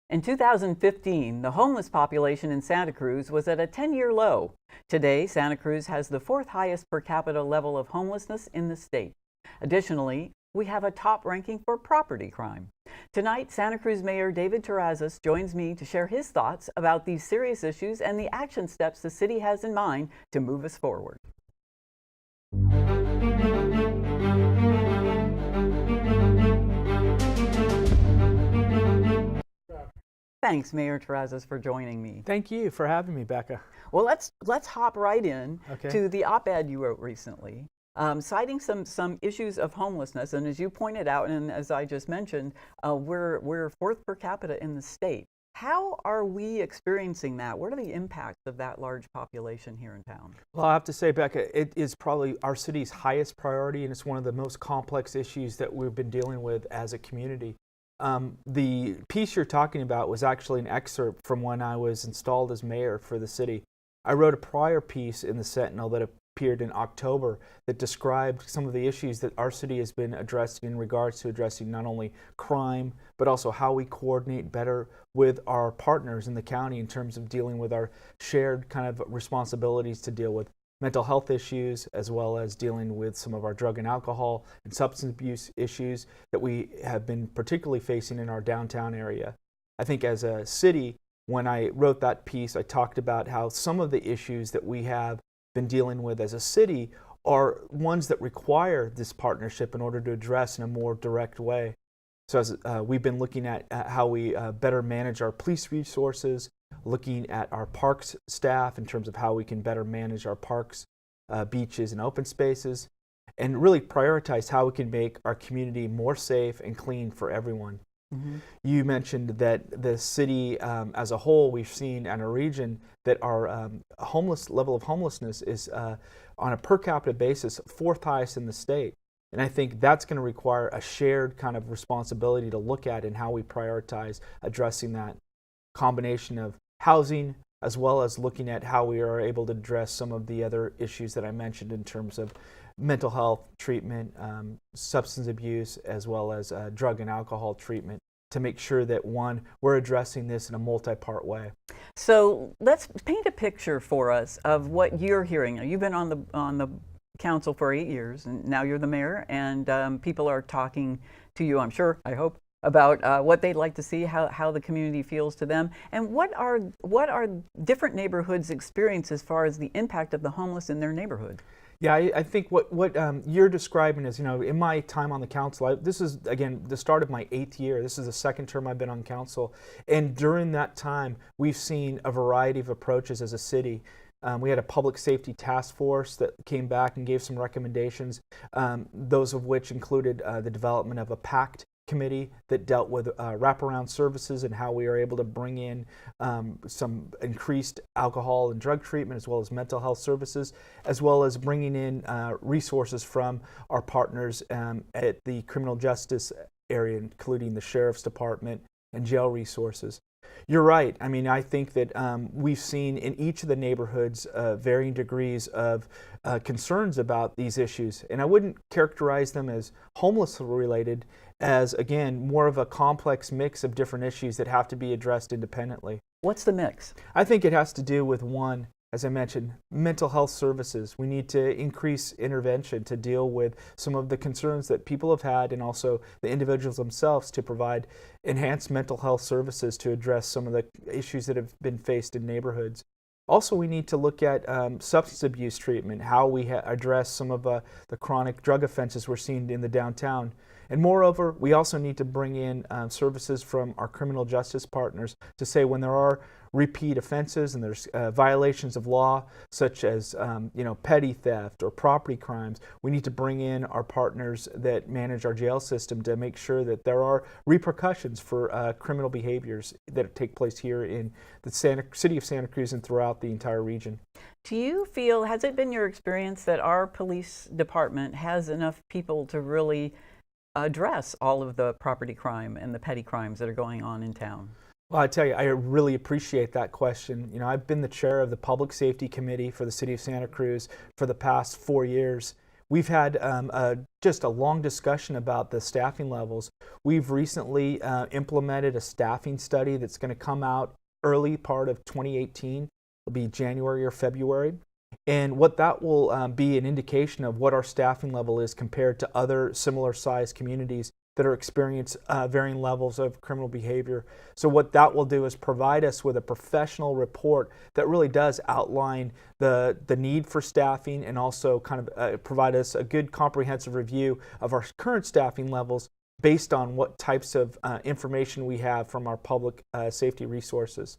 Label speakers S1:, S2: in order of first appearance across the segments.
S1: In 2015, the homeless population in Santa Cruz was at a 10-year low. Today, Santa Cruz has the fourth highest per capita level of homelessness in the state. Additionally, we have a top ranking for property crime. Tonight, Santa Cruz Mayor David Terrazas joins me to share his thoughts about these serious issues and the action steps the city has in mind to move us forward. Thanks, Mayor Terrazas, for joining me.
S2: Thank you for having me, Becca.
S1: Well, let's hop right in
S2: Okay.
S1: to the op-ed you wrote recently, citing some issues of homelessness. And as you pointed out, and as I just mentioned, we're fourth per capita in the state. How are we experiencing that? What are the impacts of that large population here in town?
S2: Well, I have to say, Becca, it is probably our city's highest priority, and it's one of the most complex issues that we've been dealing with as a community. The piece you're talking about was actually an excerpt from when I was installed as mayor for the city. I wrote a prior piece in the Sentinel that appeared in October that described some of the issues that our city has been addressing in regards to addressing not only crime, but also how we coordinate better with our partners in the county in terms of dealing with our shared kind of responsibilities to deal with mental health issues, as well as dealing with some of our drug and alcohol and substance abuse issues that we have been particularly facing in our downtown area. I think as a city, when I wrote that piece, I talked about how some of the issues that we have been dealing with as a city are ones that require this partnership in order to address in a more direct way. So as we've been looking at how we better manage our police resources, looking at our parks staff in terms of how we can better manage our parks, beaches, and open spaces, and really prioritize how we can make our community more safe and clean for everyone. Mm-hmm. You mentioned that the city as a whole, we've seen in a region that our level of homelessness is on a per capita basis fourth highest in the state. And I think that's going to require a shared kind of responsibility to look at and how we prioritize addressing that combination of housing, as well as looking at how we are able to address some of the other issues that I mentioned in terms of mental health treatment, substance abuse, as well as drug and alcohol treatment, to make sure that, one, we're addressing this in a multi-part way.
S1: So let's paint a picture for us of what you're hearing. Now, you've been on the council for 8 years, and now you're the mayor, and people are talking to you, I'm sure, I hope, about what they'd like to see, how the community feels to them, and what are different neighborhoods experience as far as the impact of the homeless in their neighborhood.
S2: Yeah, I think what you're describing is, in my time on the council, this is, again, the start of my 8th year. This is the second term I've been on council. And during that time, we've seen a variety of approaches as a city. We had a public safety task force that came back and gave some recommendations, those of which included the development of a PACT committee that dealt with wraparound services and how we are able to bring in some increased alcohol and drug treatment, as well as mental health services, as well as bringing in resources from our partners at the criminal justice area, including the sheriff's department and jail resources. You're right. I mean, I think that we've seen in each of the neighborhoods varying degrees of concerns about these issues. And I wouldn't characterize them as homeless related, as, again, more of a complex mix of different issues that have to be addressed independently.
S1: What's the mix?
S2: I think it has to do with, one, as I mentioned, mental health services. We need to increase intervention to deal with some of the concerns that people have had, and also the individuals themselves, to provide enhanced mental health services to address some of the issues that have been faced in neighborhoods. Also, we need to look at substance abuse treatment, how we address some of the chronic drug offenses we're seeing in the downtown. And moreover, we also need to bring in services from our criminal justice partners to say when there are repeat offenses and there's violations of law, such as petty theft or property crimes, we need to bring in our partners that manage our jail system to make sure that there are repercussions for criminal behaviors that take place here in the City of Santa Cruz and throughout the entire region.
S1: Do you feel, has it been your experience that our police department has enough people to really address all of the property crime and the petty crimes that are going on in town?
S2: Well, I tell you, I really appreciate that question. I've been the chair of the Public Safety Committee for the City of Santa Cruz for the past 4 years. We've had just a long discussion about the staffing levels. We've recently implemented a staffing study that's going to come out early part of 2018. It'll be January or February. And what that will be an indication of what our staffing level is compared to other similar sized communities that are experiencing varying levels of criminal behavior. So what that will do is provide us with a professional report that really does outline the need for staffing, and also kind of provide us a good comprehensive review of our current staffing levels based on what types of information we have from our public safety resources.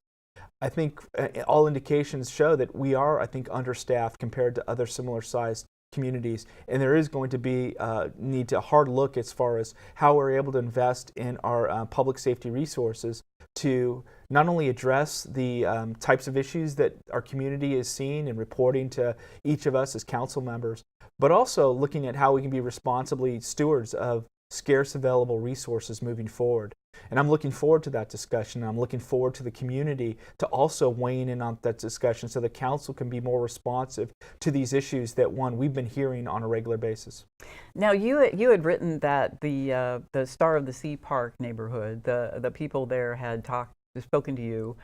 S2: I think all indications show that we are, I think, understaffed compared to other similar sized communities, and there is going to be need to hard look as far as how we're able to invest in our public safety resources to not only address the types of issues that our community is seeing and reporting to each of us as council members, but also looking at how we can be responsibly stewards of scarce available resources moving forward. And I'm looking forward to that discussion. I'm looking forward to the community to also weighing in on that discussion so the council can be more responsive to these issues that, one, we've been hearing on a regular basis.
S1: Now, you had written that the Star of the Sea Park neighborhood, the people there had spoken to you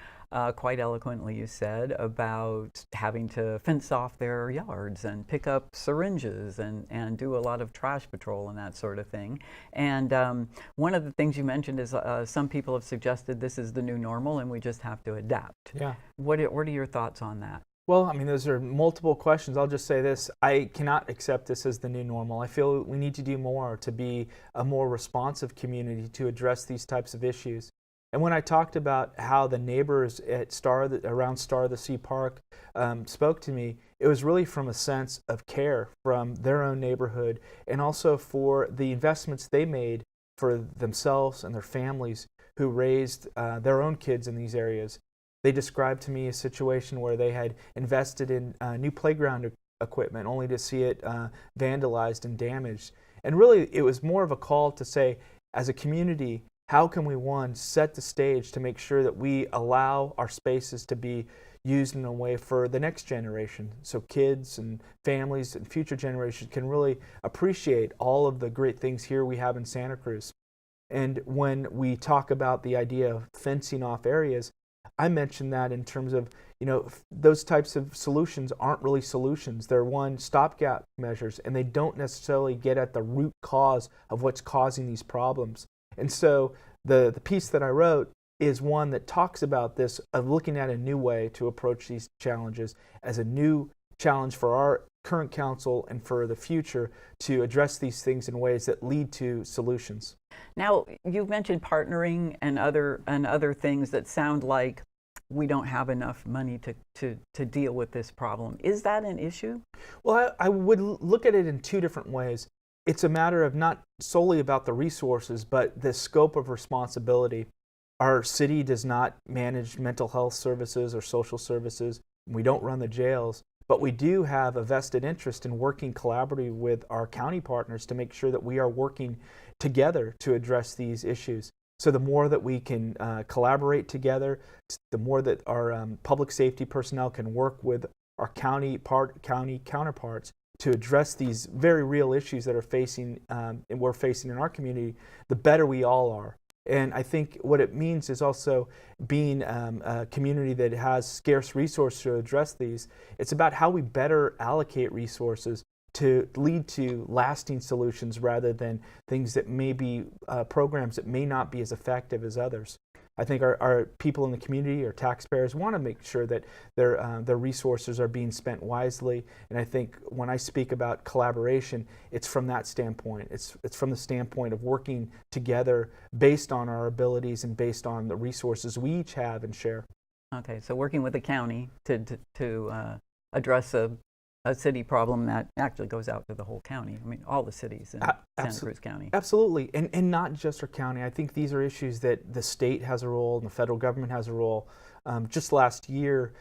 S1: quite eloquently, you said, about having to fence off their yards and pick up syringes and do a lot of trash patrol and that sort of thing. And one of the things you mentioned is some people have suggested this is the new normal and we just have to adapt.
S2: Yeah.
S1: What are your thoughts on that?
S2: Well, I mean, those are multiple questions. I'll just say this. I cannot accept this as the new normal. I feel we need to do more to be a more responsive community to address these types of issues. And when I talked about how the neighbors at around Star of the Sea Park spoke to me, it was really from a sense of care from their own neighborhood, and also for the investments they made for themselves and their families who raised their own kids in these areas. They described to me a situation where they had invested in new playground equipment only to see it vandalized and damaged. And really, it was more of a call to say, as a community, how can we, one, set the stage to make sure that we allow our spaces to be used in a way for the next generation, so kids and families and future generations can really appreciate all of the great things here we have in Santa Cruz. And when we talk about the idea of fencing off areas, I mentioned that in terms of, those types of solutions aren't really solutions. They're, one, stopgap measures, and they don't necessarily get at the root cause of what's causing these problems. And so the piece that I wrote is one that talks about this, of looking at a new way to approach these challenges as a new challenge for our current council and for the future to address these things in ways that lead to solutions.
S1: Now, you've mentioned partnering and other things that sound like we don't have enough money to deal with this problem. Is that an issue?
S2: Well, I would look at it in two different ways. It's a matter of not solely about the resources, but the scope of responsibility. Our city does not manage mental health services or social services. We don't run the jails, but we do have a vested interest in working collaboratively with our county partners to make sure that we are working together to address these issues. So the more that we can collaborate together, the more that our public safety personnel can work with our county counterparts to address these very real issues that are we're facing in our community, the better we all are. And I think what it means is also being a community that has scarce resources to address these. It's about how we better allocate resources to lead to lasting solutions rather than things that may be programs that may not be as effective as others. I think our people in the community, our taxpayers, want to make sure that their resources are being spent wisely. And I think when I speak about collaboration, it's from that standpoint. It's from the standpoint of working together based on our abilities and based on the resources we each have and share.
S1: Okay, so working with the county to address a city problem that actually goes out to the whole county. I mean, all the cities in Santa Cruz County.
S2: Absolutely, and not just our county. I think these are issues that the state has a role and the federal government has a role. Just last year,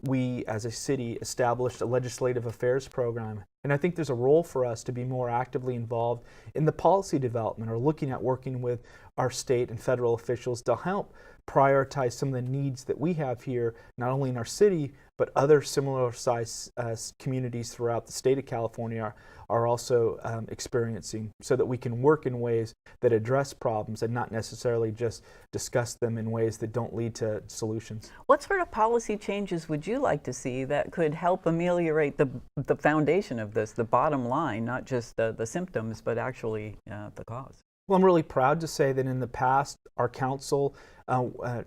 S2: we as a city established a legislative affairs program And I think there's a role for us to be more actively involved in the policy development or looking at working with our state and federal officials to help prioritize some of the needs that we have here, not only in our city, but other similar sized communities throughout the state of California are also experiencing, so that we can work in ways that address problems and not necessarily just discuss them in ways that don't lead to solutions.
S1: What sort of policy changes would you like to see that could help ameliorate the foundation of this, the bottom line, not just the symptoms, but actually the cause?
S2: Well, I'm really proud to say that in the past, our council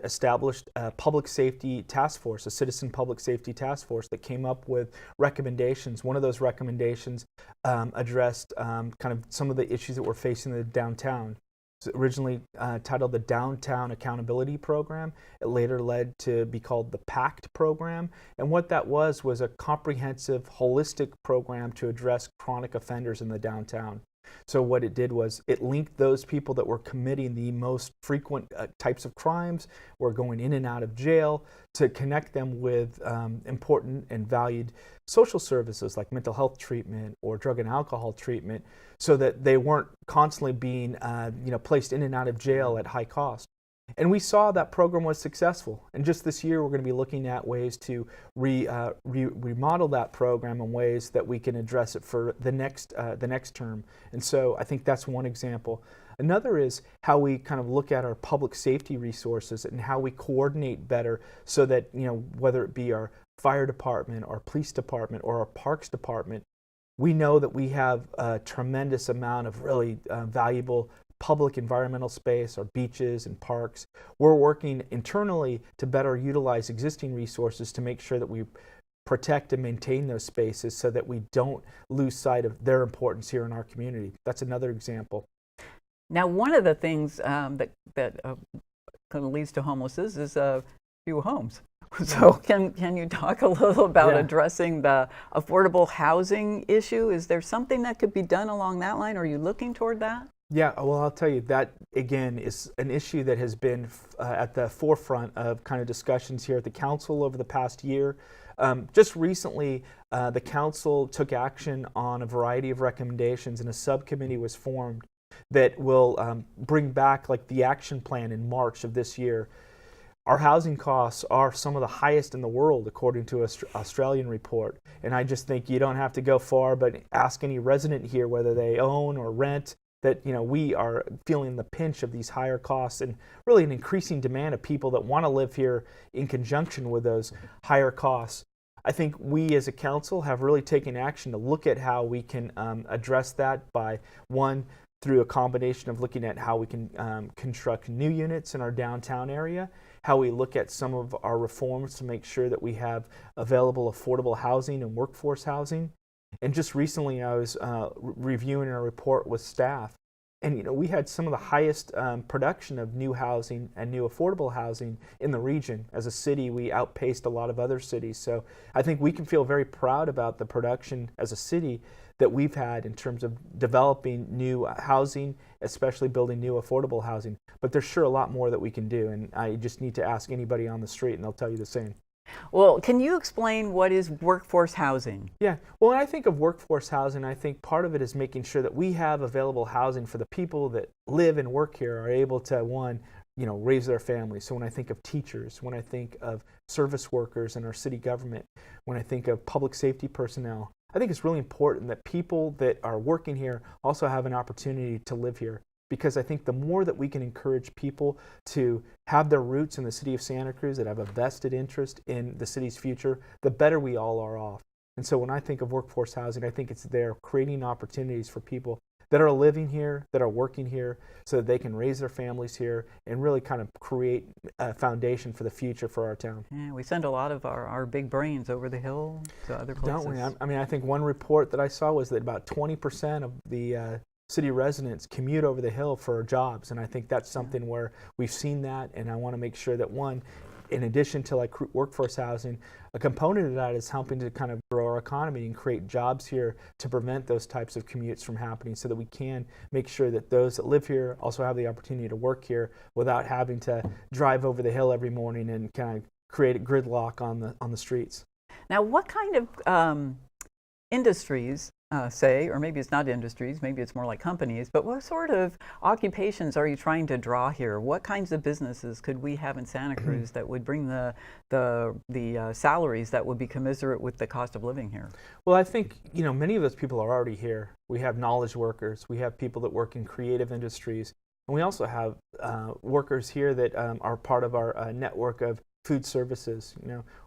S2: established a public safety task force, a citizen public safety task force that came up with recommendations. One of those recommendations addressed kind of some of the issues that we're facing in the downtown. It was originally titled the Downtown Accountability Program. It later led to be called the PACT program. And what that was a comprehensive, holistic program to address chronic offenders in the downtown. So what it did was it linked those people that were committing the most frequent types of crimes, were going in and out of jail, to connect them with important and valued social services like mental health treatment or drug and alcohol treatment, so that they weren't constantly being placed in and out of jail at high cost. And we saw that program was successful. And just this year, we're going to be looking at ways to remodel that program in ways that we can address it for the next term. And so I think that's one example. Another is how we kind of look at our public safety resources and how we coordinate better, so that, whether it be our fire department, our police department, or our parks department, we know that we have a tremendous amount of really valuable public environmental space, our beaches and parks. We're working internally to better utilize existing resources to make sure that we protect and maintain those spaces, so that we don't lose sight of their importance here in our community. That's another example.
S1: Now, one of the things that kind of leads to homelessness is few homes. So can you talk a little about addressing the affordable housing issue? Is there something that could be done along that line? Are you looking toward that?
S2: Yeah, well, I'll tell you, that again is an issue that has been at the forefront of kind of discussions here at the council over the past year. Just recently, the council took action on a variety of recommendations, and a subcommittee was formed that will bring back like the action plan in March of this year. Our housing costs are some of the highest in the world, according to an Australian report. And I just think you don't have to go far, but ask any resident here, whether they own or rent, that we are feeling the pinch of these higher costs, and really an increasing demand of people that want to live here in conjunction with those higher costs. I think we as a council have really taken action to look at how we can address that by, one, through a combination of looking at how we can construct new units in our downtown area, how we look at some of our reforms to make sure that we have available affordable housing and workforce housing. And just recently, I was reviewing a report with staff, and we had some of the highest production of new housing and new affordable housing in the region. As a city, we outpaced a lot of other cities. So I think we can feel very proud about the production as a city that we've had in terms of developing new housing, especially building new affordable housing. But there's sure a lot more that we can do, and I just need to ask anybody on the street, and they'll tell you the same.
S1: Well, can you explain what is workforce housing?
S2: Yeah, well, when I think of workforce housing, I think part of it is making sure that we have available housing for the people that live and work here, are able to, one, raise their families. So when I think of teachers, when I think of service workers in our city government, when I think of public safety personnel, I think it's really important that people that are working here also have an opportunity to live here. Because I think the more that we can encourage people to have their roots in the city of Santa Cruz, that have a vested interest in the city's future, the better we all are off. And so when I think of workforce housing, I think it's there creating opportunities for people that are living here, that are working here, so that they can raise their families here and really kind of create a foundation for the future for our town.
S1: Yeah, we send a lot of our big brains over the hill to other places.
S2: Don't we? I mean, I think one report that I saw was that about 20% of the city residents commute over the hill for jobs, and I think that's something where we've seen that, and I want to make sure that, one, in addition to like workforce housing, a component of that is helping to kind of grow our economy and create jobs here to prevent those types of commutes from happening, so that we can make sure that those that live here also have the opportunity to work here without having to drive over the hill every morning and kind of create a gridlock on the streets.
S1: Now, what kind of industries say, or maybe it's not industries, maybe it's more like companies, but what sort of occupations are you trying to draw here? What kinds of businesses could we have in Santa Cruz that would bring the salaries that would be commensurate with the cost of living here?
S2: Well, I think, many of those people are already here. We have knowledge workers, we have people that work in creative industries, and we also have workers here that are part of our network of food services.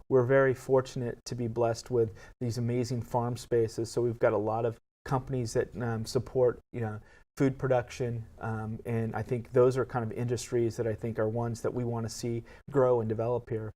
S2: We're very fortunate to be blessed with these amazing farm spaces. So we've got a lot of companies that support, food production, and I think those are kind of industries that I think are ones that we want to see grow and develop here.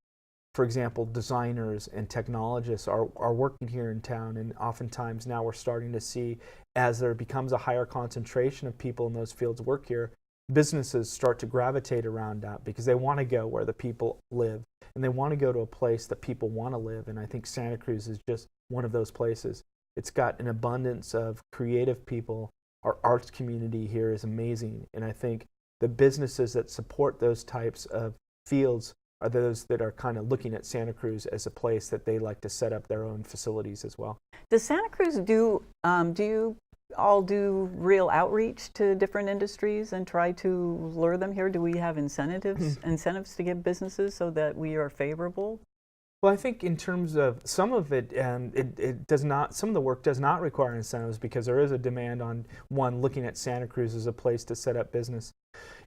S2: For example, designers and technologists are working here in town, and oftentimes now we're starting to see, as there becomes a higher concentration of people in those fields work here, businesses start to gravitate around that because they want to go where the people live, and they want to go to a place that people want to live. And I think Santa Cruz is just one of those places. It's got an abundance of creative people. Our arts community here is amazing, and I think the businesses that support those types of fields are those that are kind of looking at Santa Cruz as a place that they like to set up their own facilities as well.
S1: Does Santa Cruz do you all do real outreach to different industries and try to lure them here? Do we have incentives to get businesses so that we are favorable?
S2: Well, I think in terms of some of it, it does not. Some of the work does not require incentives because there is a demand on one looking at Santa Cruz as a place to set up business.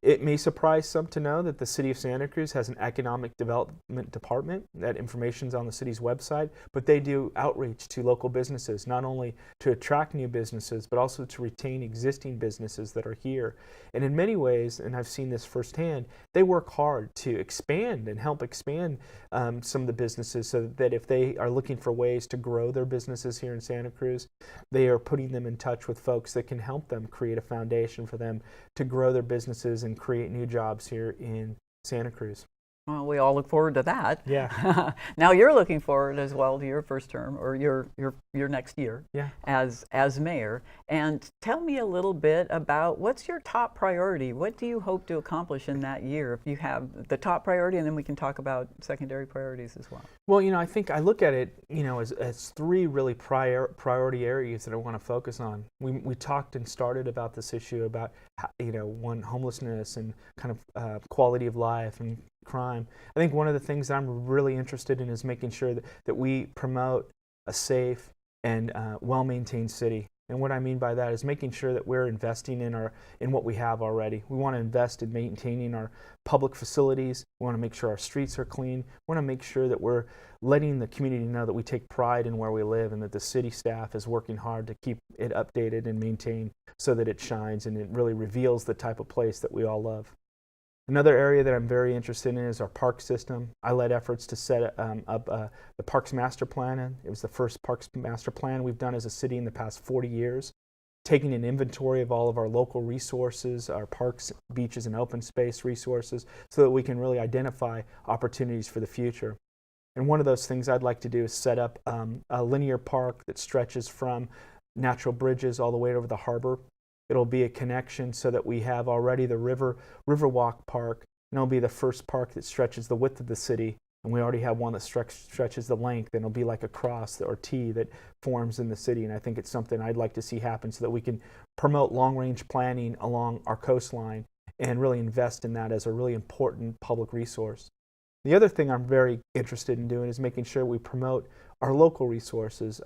S2: It may surprise some to know that the City of Santa Cruz has an economic development department. That information is on the city's website, but they do outreach to local businesses, not only to attract new businesses, but also to retain existing businesses that are here. And in many ways, and I've seen this firsthand, they work hard to expand and help expand some of the businesses so that if they are looking for ways to grow their businesses here in Santa Cruz, they are putting them in touch with folks that can help them create a foundation for them to grow their businesses and create new jobs here in Santa Cruz.
S1: Well, we all look forward to that.
S2: Yeah.
S1: Now you're looking forward as well to your first term or your next year
S2: Yeah.
S1: as mayor. And tell me a little bit about what's your top priority? What do you hope to accomplish in that year? If you have the top priority, and then we can talk about secondary priorities as well.
S2: Well, I think I look at it, as three really priority areas that I want to focus on. We talked and started about this issue about, one, homelessness and kind of quality of life and crime. I think one of the things that I'm really interested in is making sure that we promote a safe and well-maintained city. And what I mean by that is making sure that we're investing in what we have already. We want to invest in maintaining our public facilities. We want to make sure our streets are clean. We want to make sure that we're letting the community know that we take pride in where we live and that the city staff is working hard to keep it updated and maintained so that it shines and it really reveals the type of place that we all love. Another area that I'm very interested in is our park system. I led efforts to set up the Parks Master Plan. It was the first Parks Master Plan we've done as a city in the past 40 years, taking an inventory of all of our local resources, our parks, beaches, and open space resources, so that we can really identify opportunities for the future. And one of those things I'd like to do is set up a linear park that stretches from Natural Bridges all the way over the harbor. It'll be a connection so that we have already the Riverwalk Park, and it'll be the first park that stretches the width of the city, and we already have one that stretches the length, and it'll be like a cross or T that forms in the city. And I think it's something I'd like to see happen so that we can promote long-range planning along our coastline and really invest in that as a really important public resource. The other thing I'm very interested in doing is making sure we promote our local resources,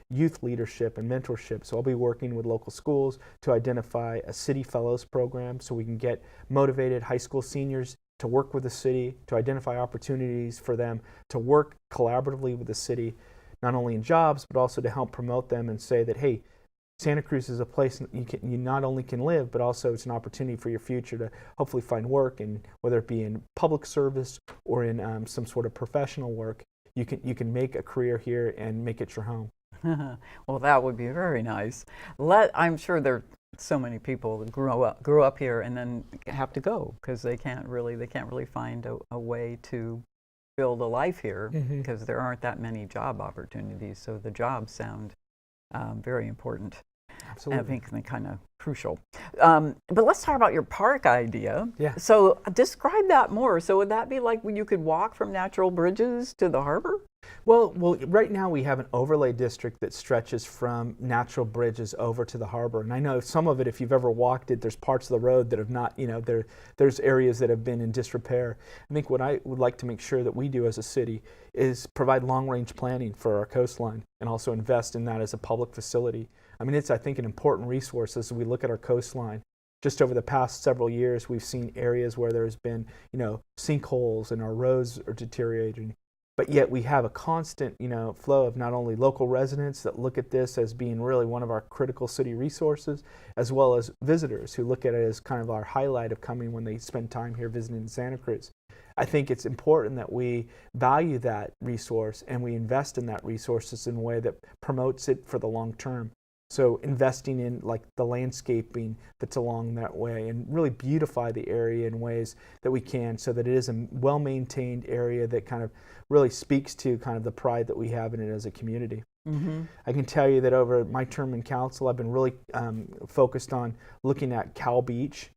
S2: youth leadership and mentorship. So I'll be working with local schools to identify a City Fellows program so we can get motivated high school seniors to work with the city, to identify opportunities for them to work collaboratively with the city, not only in jobs, but also to help promote them and say that, hey, Santa Cruz is a place you not only can live, but also it's an opportunity for your future to hopefully find work, and whether it be in public service or in some sort of professional work, you can make a career here and make it your home.
S1: Well, that would be very nice. I'm sure there are so many people that grew up here and then have to go because they can't really find a way to build a life here because there aren't that many job opportunities. So the jobs sound very important.
S2: Absolutely.
S1: I think they're kind of crucial. But let's talk about your park idea.
S2: Yeah.
S1: So describe that more. So would that be like when you could walk from Natural Bridges to the harbor?
S2: Well, right now we have an overlay district that stretches from natural bridges over to the harbor. And I know some of it, if you've ever walked it, there's parts of the road that have not, there's areas that have been in disrepair. I think what I would like to make sure that we do as a city is provide long-range planning for our coastline and also invest in that as a public facility. I mean, it's, I think, an important resource as we look at our coastline. Just over the past several years, we've seen areas where there's been, sinkholes and our roads are deteriorating. But yet we have a constant, flow of not only local residents that look at this as being really one of our critical city resources, as well as visitors who look at it as kind of our highlight of coming when they spend time here visiting Santa Cruz. I think it's important that we value that resource and we invest in that resources in a way that promotes it for the long term. So investing in like the landscaping that's along that way and really beautify the area in ways that we can so that it is a well-maintained area that kind of really speaks to kind of the pride that we have in it as a community. Mm-hmm. I can tell you that over my term in council, I've been really focused on looking at Cal Beach.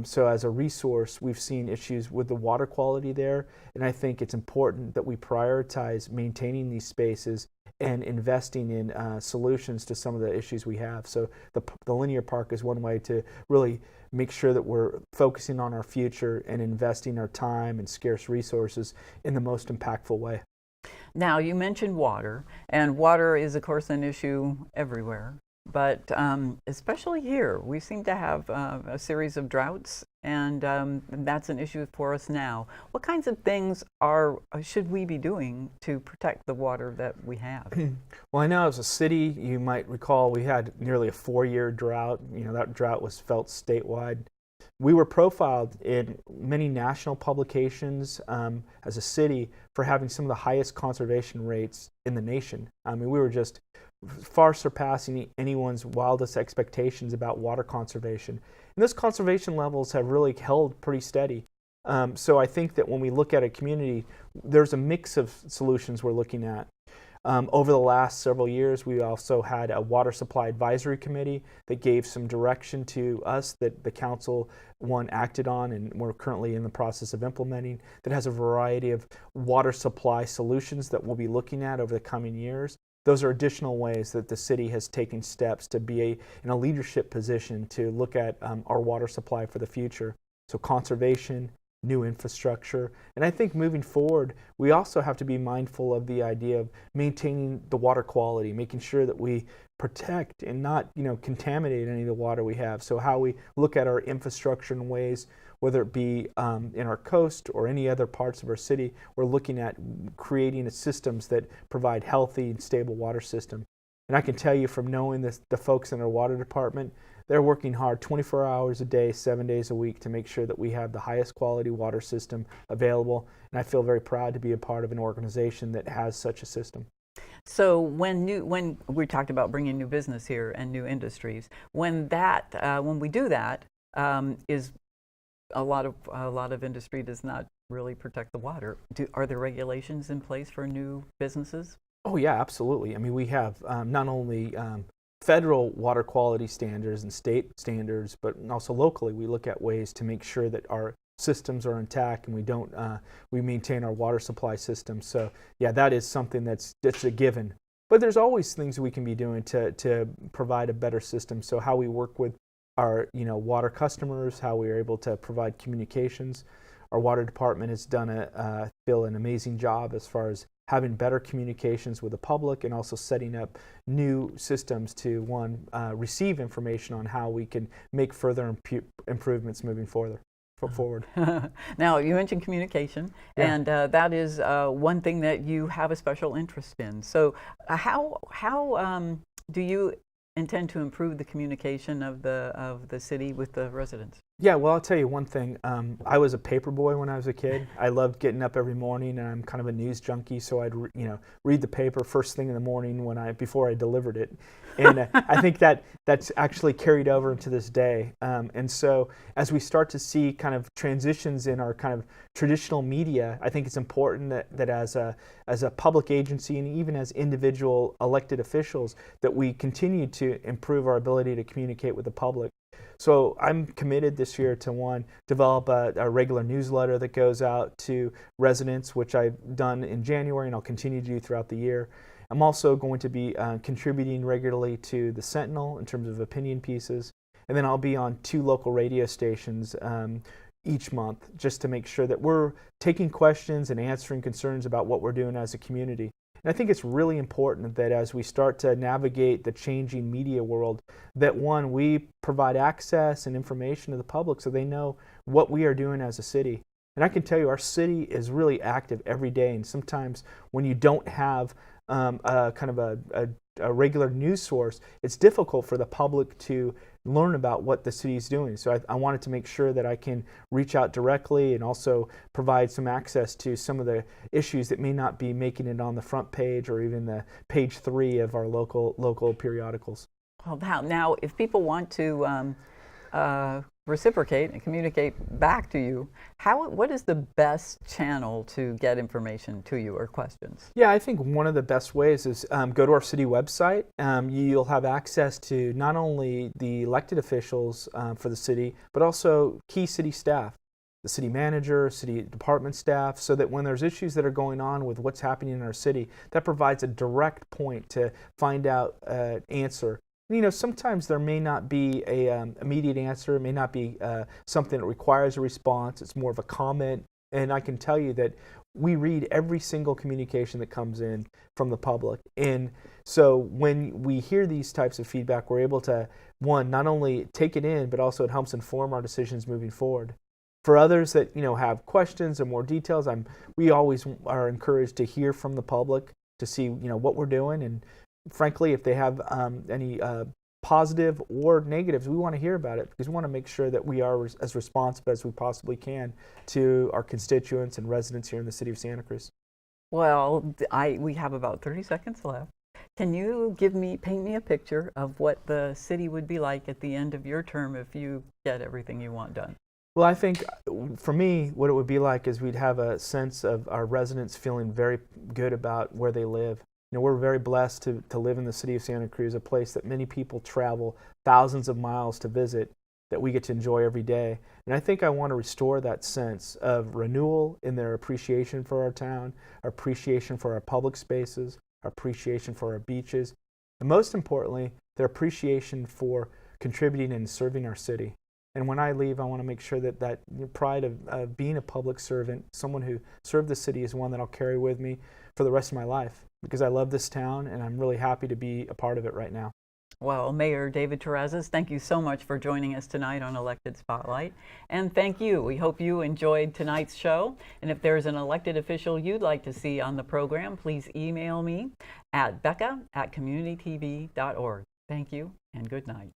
S2: So as a resource, we've seen issues with the water quality there, and I think it's important that we prioritize maintaining these spaces and investing in solutions to some of the issues we have. So the linear park is one way to really make sure that we're focusing on our future and investing our time and scarce resources in the most impactful way.
S1: Now, you mentioned water, and water is, of course, an issue everywhere. But especially here, we seem to have a series of droughts, and that's an issue for us now. What kinds of things should we be doing to protect the water that we have?
S2: Well, I know as a city, you might recall we had nearly a 4-year drought. That drought was felt statewide. We were profiled in many national publications as a city for having some of the highest conservation rates in the nation. I mean, we were just far surpassing anyone's wildest expectations about water conservation. And those conservation levels have really held pretty steady. So I think that when we look at a community, there's a mix of solutions we're looking at. Over the last several years, we also had a water supply advisory committee that gave some direction to us that the council acted on, and we're currently in the process of implementing, that has a variety of water supply solutions that we'll be looking at over the coming years. Those are additional ways that the city has taken steps to be in a leadership position to look at our water supply for the future. So conservation, new infrastructure, and I think moving forward, we also have to be mindful of the idea of maintaining the water quality, making sure that we protect and not, contaminate any of the water we have. So how we look at our infrastructure in ways, whether it be in our coast or any other parts of our city, we're looking at creating systems that provide healthy and stable water system. And I can tell you from knowing the folks in our water department, they're working hard 24 hours a day, 7 days a week to make sure that we have the highest quality water system available. And I feel very proud to be a part of an organization that has such a system.
S1: So when we talked about bringing new business here and new industries, when we do that, is a lot of industry does not really protect the water. Are there regulations in place for new businesses?
S2: Oh yeah, absolutely. I mean, we have not only federal water quality standards and state standards, but also locally we look at ways to make sure that our systems are intact and we maintain our water supply system. So yeah, that is something that's a given. But there's always things we can be doing to provide a better system. So how we work with our water customers, how we are able to provide communications. Our water department has done an amazing job as far as having better communications with the public and also setting up new systems to receive information on how we can make further improvements moving forward.
S1: Now, you mentioned communication, yeah. And that is one thing that you have a special interest in. So how do you intend to improve the communication of the city with the residents?
S2: Yeah, well, I'll tell you one thing. I was a paper boy when I was a kid. I loved getting up every morning, and I'm kind of a news junkie, so I'd read the paper first thing in the morning before I delivered it. And I think that's actually carried over into this day. And so as we start to see kind of transitions in our kind of traditional media, I think it's important that as a public agency and even as individual elected officials, that we continue to improve our ability to communicate with the public. So I'm committed this year to, one, develop a regular newsletter that goes out to residents, which I've done in January and I'll continue to do throughout the year. I'm also going to be contributing regularly to the Sentinel in terms of opinion pieces. And then I'll be on 2 local radio stations each month, just to make sure that we're taking questions and answering concerns about what we're doing as a community. And I think it's really important that as we start to navigate the changing media world, that, one, we provide access and information to the public so they know what we are doing as a city. And I can tell you our city is really active every day, and sometimes when you don't have a kind of a regular news source, it's difficult for the public to learn about what the city is doing. So I wanted to make sure that I can reach out directly and also provide some access to some of the issues that may not be making it on the front page or even the page 3 of our local periodicals.
S1: Well, now, if people want to reciprocate and communicate back to you, what is the best channel to get information to you or questions?
S2: Yeah, I think one of the best ways is go to our city website. You'll have access to not only the elected officials for the city, but also key city staff, the city manager, city department staff, so that when there's issues that are going on with what's happening in our city, that provides a direct point to find out an answer. You know, sometimes there may not be a immediate answer. It may not be something that requires a response. It's more of a comment. And I can tell you that we read every single communication that comes in from the public. And so when we hear these types of feedback, we're able to, one, not only take it in, but also it helps inform our decisions moving forward. For others that, you know, have questions or more details, we always are encouraged to hear from the public to see, you know, what we're doing. And frankly, if they have any positive or negatives, we want to hear about it because we want to make sure that we are as responsive as we possibly can to our constituents and residents here in the city of Santa Cruz.
S1: Well, we have about 30 seconds left. Can you paint me a picture of what the city would be like at the end of your term if you get everything you want done?
S2: Well, I think for me, what it would be like is we'd have a sense of our residents feeling very good about where they live. You know, we're very blessed to live in the city of Santa Cruz, a place that many people travel thousands of miles to visit, that we get to enjoy every day. And I think I want to restore that sense of renewal in their appreciation for our town, our appreciation for our public spaces, our appreciation for our beaches, and most importantly, their appreciation for contributing and serving our city. And when I leave, I want to make sure that pride of being a public servant, someone who served the city, is one that I'll carry with me for the rest of my life, because I love this town and I'm really happy to be a part of it right now.
S1: Well, Mayor David Terrazas, thank you so much for joining us tonight on Elected Spotlight. And thank you. We hope you enjoyed tonight's show. And if there's an elected official you'd like to see on the program, please email me at becca@communitytv.org. Thank you and good night.